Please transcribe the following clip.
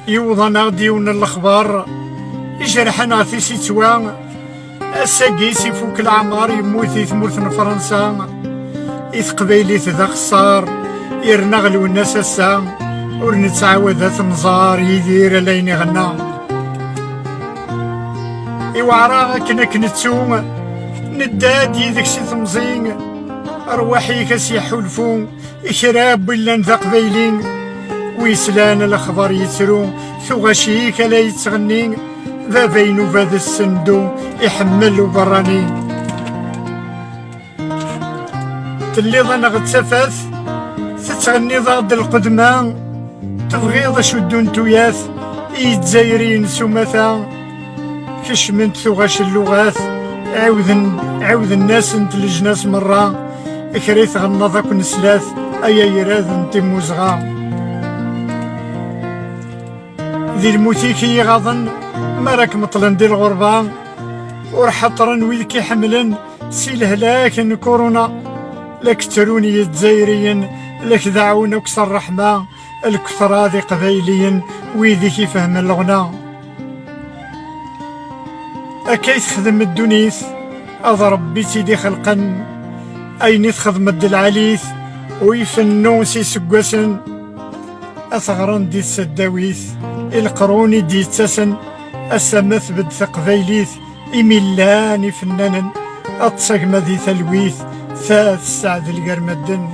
يوضنا ديون الأخبار يجرحنا في سيتوان الساقيس يفوك العمار يموت ثمورت فرنسا قبيلي ذا خسار يرنغل والناس السام ورنتعاود تنظار يدير لين غنى إوعرا كنا كنتو نداد يدك سي تمزين أرواحي كسي حلفو إشراب ولا نذا قبيلين ويسلان الأخبار يترو ثغشيك لا يتغني ذا بينو فهاد السندو يحمل براني تليض أنا غتسافاث تتغني ضد القدمان تبغيض شدو نتوياث يتزايرين سمثا كشمنت ثغاش اللغات عاوذ الناس انت الجناس مرة كريث غنضك نسلاث ايا يراذ انت موزغا ذي الموتيكي غاضن مراك مطلن دي الغربة ورحطرن ويذكي حملن سي الهلاك كورونا لك تروني الجزائريين لك دعونا وكسر رحمة الكثرة ذي قبيليين ويذي كيفهم الغنى أكيد خدم الدنيث أضرب بيتي خلقا أين تخدم العليث ويفنون سي سقوسن أثغرن دي السداويث القروني دي تسن السمث بد ثقبيليث إميلاني فنانا أتصق مذي ثلويث ثاث سعد القرمدن